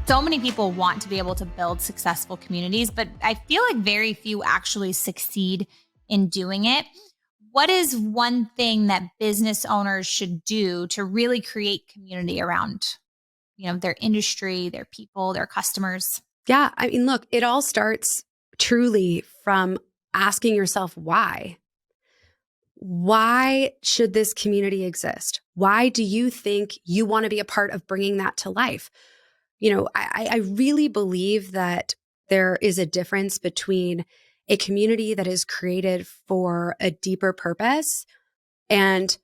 So many people want to be able to build successful communities, but I feel like very few actually succeed in doing it. What is one thing that business owners should do to really create community around, their industry, their people, their customers? Yeah. I mean, look, it all starts truly from asking yourself why. Why should this community exist? Why do you think you want to be a part of bringing that to life? I really believe that there is a difference between a community that is created for a deeper purpose and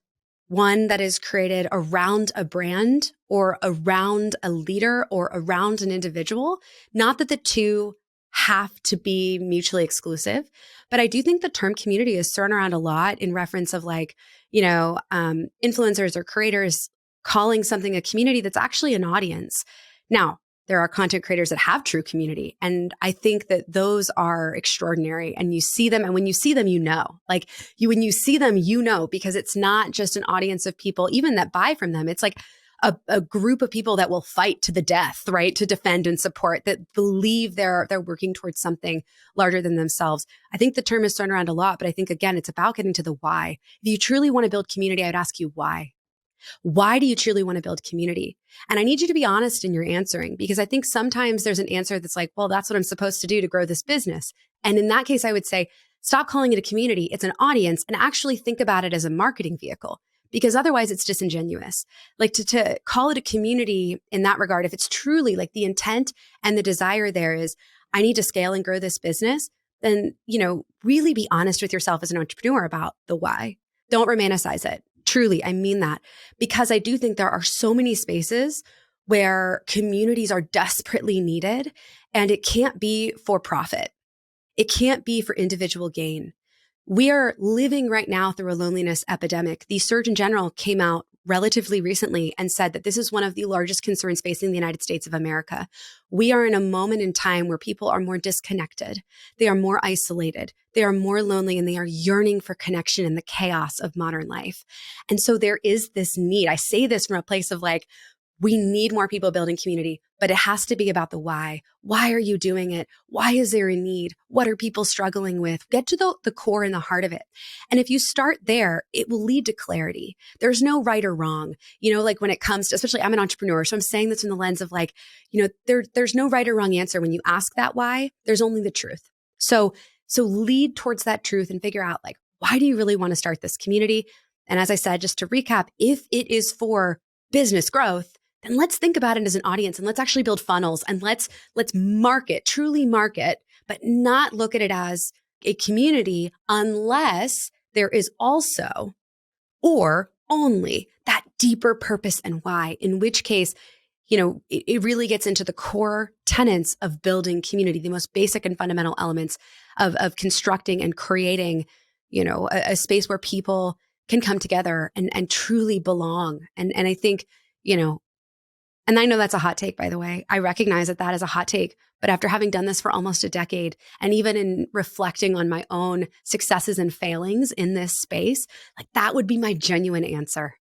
one that is created around a brand or around a leader or around an individual. Not that the two have to be mutually exclusive, but I do think the term community is thrown around a lot in reference of influencers or creators calling something a community that's actually an audience. Now, there are content creators that have true community. And I think that those are extraordinary. And you see them. And when you see them, when you see them, because it's not just an audience of people, even that buy from them. It's like a group of people that will fight to the death, right? To defend and support, that believe they're working towards something larger than themselves. I think the term is thrown around a lot, but I think, again, it's about getting to the why. If you truly want to build community, I'd ask you why. Why do you truly want to build community? And I need you to be honest in your answering, because I think sometimes there's an answer that's like, well, that's what I'm supposed to do to grow this business. And in that case, I would say, stop calling it a community. It's an audience, and actually think about it as a marketing vehicle, because otherwise it's disingenuous. Like to call it a community in that regard, if it's truly like the intent and the desire there is, I need to scale and grow this business, then, really be honest with yourself as an entrepreneur about the why. Don't romanticize it. Truly, I mean that, because I do think there are so many spaces where communities are desperately needed, and it can't be for profit. It can't be for individual gain. We are living right now through a loneliness epidemic. The Surgeon General came out relatively recently and said that this is one of the largest concerns facing the United States of America. We are in a moment in time where people are more disconnected. They are more isolated. They are more lonely, and they are yearning for connection in the chaos of modern life. And so there is this need. I say this from a place of we need more people building community, but it has to be about the why. Why are you doing it? Why is there a need? What are people struggling with? Get to the core and the heart of it. And if you start there, it will lead to clarity. There's no right or wrong. When it comes to, especially I'm an entrepreneur, so I'm saying this in the lens of there's no right or wrong answer. When you ask that why, there's only the truth. So lead towards that truth and figure out why do you really want to start this community? And as I said, just to recap, if it is for business growth, then let's think about it as an audience, and let's actually build funnels, and let's truly market, but not look at it as a community unless there is also or only that deeper purpose and why, in which case, it really gets into the core tenets of building community, the most basic and fundamental elements of constructing and creating, a space where people can come together and truly belong. And I think, and I know that's a hot take, by the way. I recognize that is a hot take. But after having done this for almost a decade, and even in reflecting on my own successes and failings in this space, that would be my genuine answer.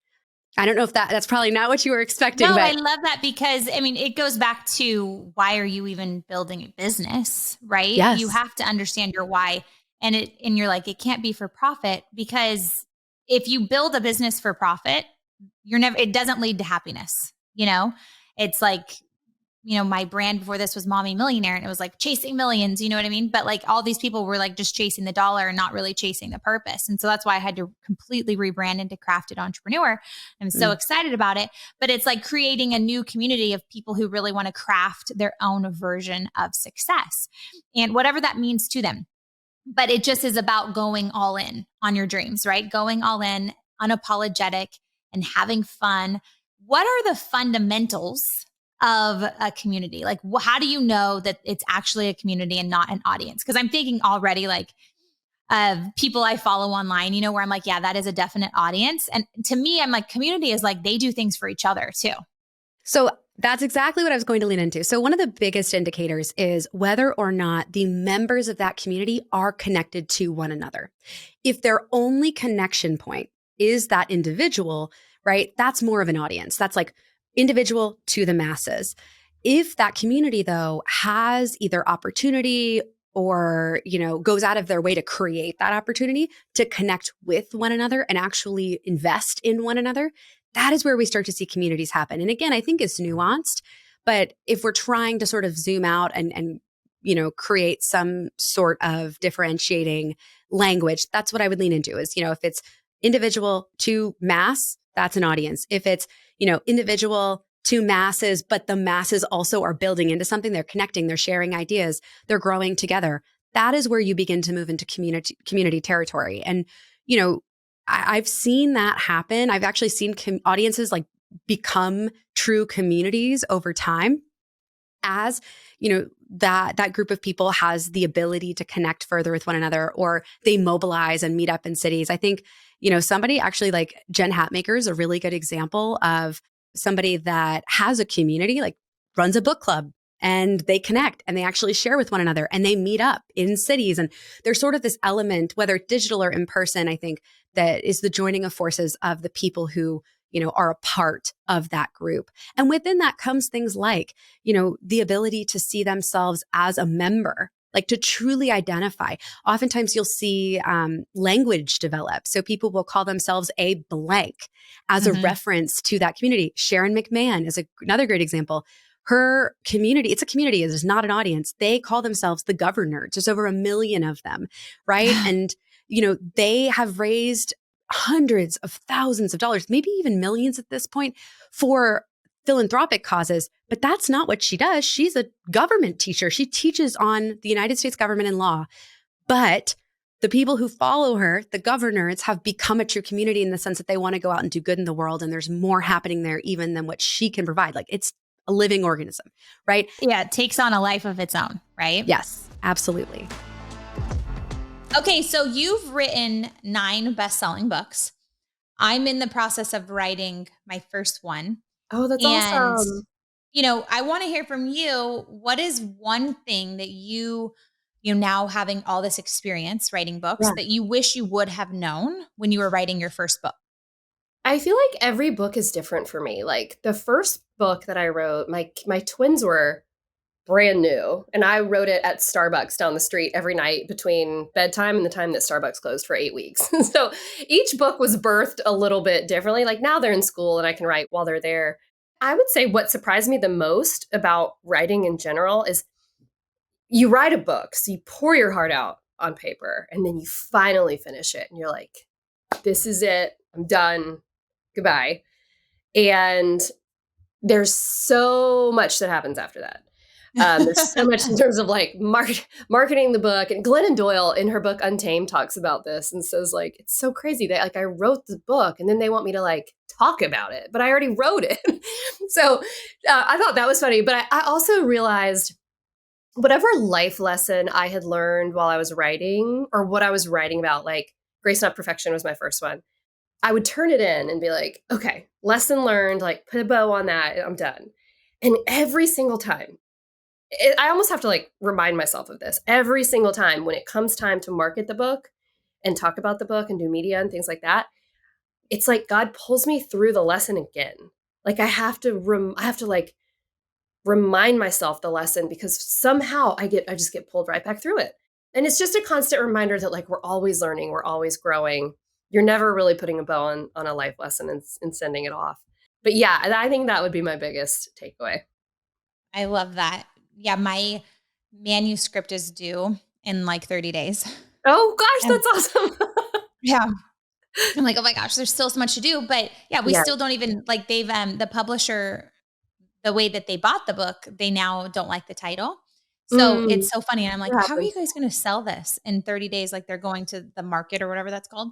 I don't know if that's probably not what you were expecting. No, but I love that, because it goes back to, why are you even building a business, right? Yes. You have to understand your why. And you're like, it can't be for profit, because if you build a business for profit, it doesn't lead to happiness. It's like, my brand before this was Mommy Millionaire, and it was chasing millions, you know what I mean? But all these people were just chasing the dollar and not really chasing the purpose. And so that's why I had to completely rebrand into Crafted Entrepreneur. I'm so excited about it, but it's creating a new community of people who really want to craft their own version of success, and whatever that means to them. But it just is about going all in on your dreams, right? Going all in, unapologetic, and having fun. What are the fundamentals of a community? How do you know that it's actually a community and not an audience? Because I'm thinking already of people I follow online, where I'm yeah, that is a definite audience. And to me, I'm community is they do things for each other too. So that's exactly what I was going to lean into. So one of the biggest indicators is whether or not the members of that community are connected to one another. If their only connection point is that individual, right? That's more of an audience. That's individual to the masses. if that community though has either opportunity or, goes out of their way to create that opportunity to connect with one another and actually invest in one another, that is where we start to see communities happen. And again, I think it's nuanced, but if we're trying to sort of zoom out and create some sort of differentiating language, that's what I would lean into is, if it's individual to mass, that's an audience. If it's, individual to masses, but the masses also are building into something, they're connecting, they're sharing ideas, they're growing together. That is where you begin to move into community territory. And, I've seen that happen. I've actually seen audiences like become true communities over time as, that group of people has the ability to connect further with one another, or they mobilize and meet up in cities. I think, somebody actually like Jen Hatmaker is a really good example of somebody that has a community, like runs a book club, and they connect and they actually share with one another and they meet up in cities. And there's sort of this element, whether digital or in person, I think that is the joining of forces of the people who, are a part of that group. And within that comes things like, the ability to see themselves as a member, like to truly identify. Oftentimes you'll see language develop. So people will call themselves a blank as a reference to that community. Sharon McMahon is another great example. Her community, it's a community, it is not an audience. They call themselves the Governors. There's over 1 million of them, right? And, they have raised hundreds of thousands of dollars, maybe even millions at this point, for philanthropic causes. But that's not what she does. She's a government teacher. She teaches on the United States government and law. But the people who follow her, the Governors, have become a true community in the sense that they want to go out and do good in the world. And there's more happening there even than what she can provide. Like it's a living organism, right? Yeah, it takes on a life of its own, right? Yes, absolutely. Okay, so you've written 9 best-selling books. I'm in the process of writing my first one. Oh, that's awesome. I want to hear from you. What is one thing that you now having all this experience writing books that you wish you would have known when you were writing your first book? I feel like every book is different for me. Like the first book that I wrote, my twins were brand new, and I wrote it at Starbucks down the street every night between bedtime and the time that Starbucks closed for 8 weeks. So each book was birthed a little bit differently. Like now they're in school and I can write while they're there. I would say what surprised me the most about writing in general is you write a book, so you pour your heart out on paper, and then you finally finish it and you're like, this is it, I'm done, goodbye. And there's so much that happens after that. There's so much in terms of like marketing the book. And Glennon Doyle in her book Untamed talks about this and says like, it's so crazy that like I wrote the book and then they want me to like talk about it, but I already wrote it. So I thought that was funny. But I also realized whatever life lesson I had learned while I was writing or what I was writing about, like Grace Not Perfection was my first one. I would turn it in and be like, okay, lesson learned, like put a bow on that. I'm done. And every single time, I almost have to like remind myself of this every single time when it comes time to market the book and talk about the book and do media and things like that. It's like God pulls me through the lesson again. Like I have to like remind myself the lesson because somehow I just get pulled right back through it. And it's just a constant reminder that like we're always learning, we're always growing. You're never really putting a bow on a life lesson and sending it off. But yeah, I think that would be my biggest takeaway. I love that. Yeah, my manuscript is due in like 30 days. Oh gosh, that's awesome. Yeah. I'm like, oh my gosh, there's still so much to do. But yeah, we still don't even like they've the publisher, the way that they bought the book, they now don't like the title. So it's so funny. And I'm like, how are you guys going to sell this in 30 days? Like they're going to the market or whatever that's called.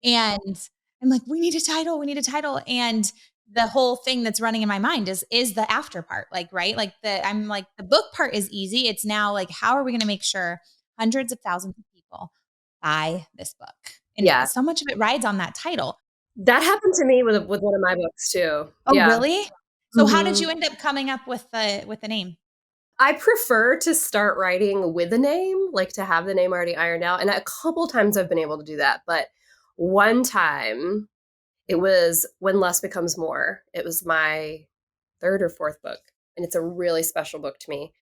And I'm like, we need a title. We need a title. And the whole thing that's running in my mind is the after part, like, right? Like I'm like, the book part is easy. It's now like, how are we going to make sure hundreds of thousands of people buy this book? And so much of it rides on that title. That happened to me with one of my books too. Oh, really? So how did you end up coming up with the name? I prefer to start writing with a name, like to have the name already ironed out. And a couple times I've been able to do that. But one time it was When Less Becomes More. It was my 3rd or 4th book. and it's a really special book to me.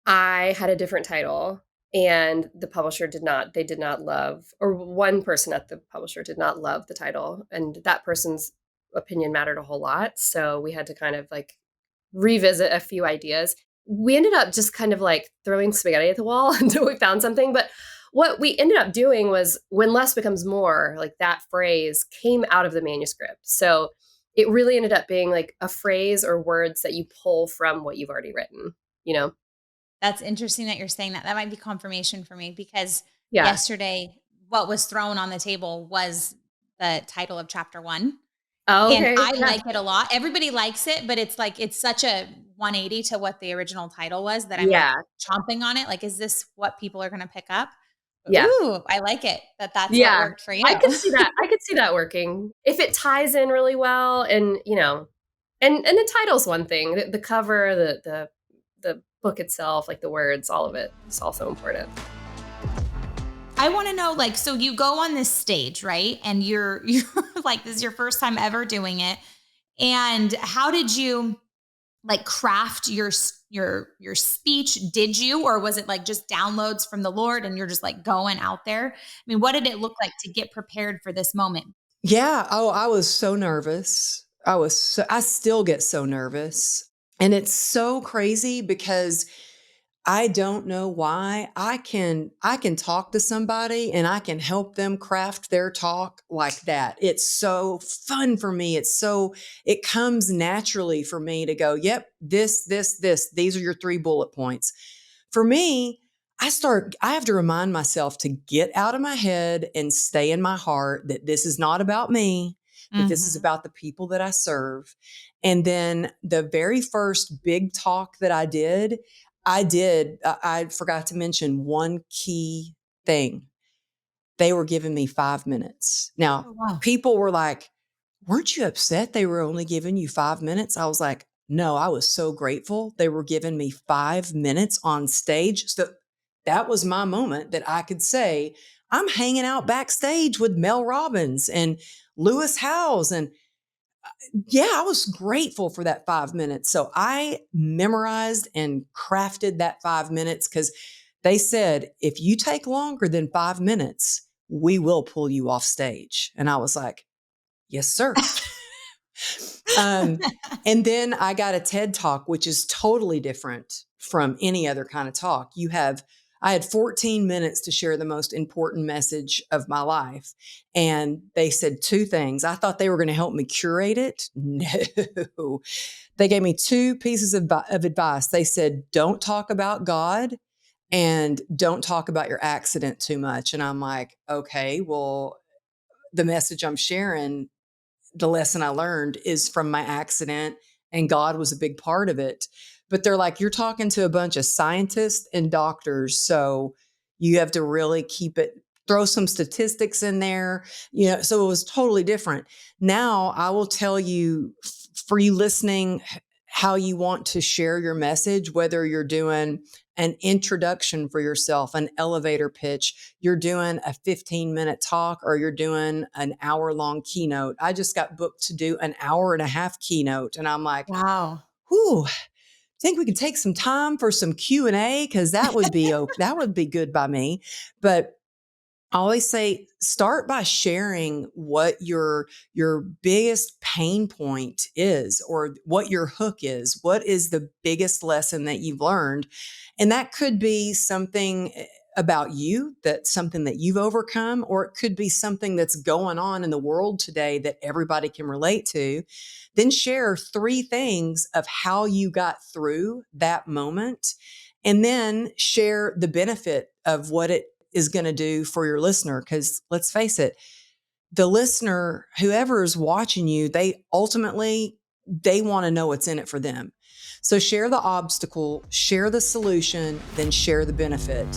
I had a different title, and the publisher did not love, or one person at the publisher did not love the title, and that person's opinion mattered a whole lot. So we had to kind of like revisit a few ideas. We ended up just kind of like throwing spaghetti at the wall until we found something. But what we ended up doing was, when less becomes more, like that phrase came out of the manuscript. So it really ended up being like a phrase or words that you pull from what you've already written, you know? That's interesting that you're saying that. That might be confirmation for me, because Yeah. yesterday what was thrown on the table was the title of chapter 1. Oh, And okay. I Yeah. like it a lot. Everybody likes it, but it's like, it's such a 180 to what the original title was that I'm like Yeah. chomping on it. Like, is this what people are going to pick up? Yeah. Ooh, I like it that's what Yeah. worked for you. I could see that. I could see that working if it ties in really well, and you know, and the title's one thing. The cover, the book itself, like the words, all of it is also important. I want to know, like, so you go on this stage, right? And you're like, this is your first time ever doing it. And how did you like craft your speech? Did you, or was it like just downloads from the Lord and you're just like going out there? I mean, what did it look like to get prepared for this moment? Yeah. Oh, I was so nervous. I still get so nervous. And it's so crazy because I don't know why I can talk to somebody and I can help them craft their talk like that. It's so fun for me. It comes naturally for me to go, yep, this, these are your 3 bullet points. For me, I have to remind myself to get out of my head and stay in my heart, that this is not about me, that this is Mhm. about the people that I serve. And then the very first big talk that I forgot to mention one key thing. They were giving me 5 minutes. Now, Oh, wow. people were like, weren't you upset they were only giving you 5 minutes? I was like, no, I was so grateful they were giving me 5 minutes on stage. So that was my moment that I could say, I'm hanging out backstage with Mel Robbins and Lewis Howes. And yeah, I was grateful for that 5 minutes. So I memorized and crafted that 5 minutes, because they said, if you take longer than 5 minutes, we will pull you off stage. And I was like, yes, sir. Um, and then I got a TED Talk, which is totally different from any other kind of talk. I had 14 minutes to share the most important message of my life. And they said 2 things. I thought they were going to help me curate it. No, they gave me 2 pieces of advice. They said, don't talk about God and don't talk about your accident too much. And I'm like, okay, well, the message I'm sharing, the lesson I learned is from my accident, and God was a big part of it. But they're like, you're talking to a bunch of scientists and doctors. So you have to really throw some statistics in there, so it was totally different. Now I will tell you, for you listening, how you want to share your message, whether you're doing an introduction for yourself, an elevator pitch, you're doing a 15-minute talk, or you're doing an hour-long keynote. I just got booked to do an hour-and-a-half keynote. And I'm like, Wow. whew, think we could take some time for some Q&A? Because that would be good by me. But I always say, start by sharing what your biggest pain point is, or what your hook is. What is the biggest lesson that you've learned? And that could be something about you, that's something that you've overcome, or it could be something that's going on in the world today that everybody can relate to. Then share 3 things of how you got through that moment, and then share the benefit of what it is going to do for your listener. Because let's face it, the listener, whoever is watching you, they want to know what's in it for them. So share the obstacle, share the solution, then share the benefit.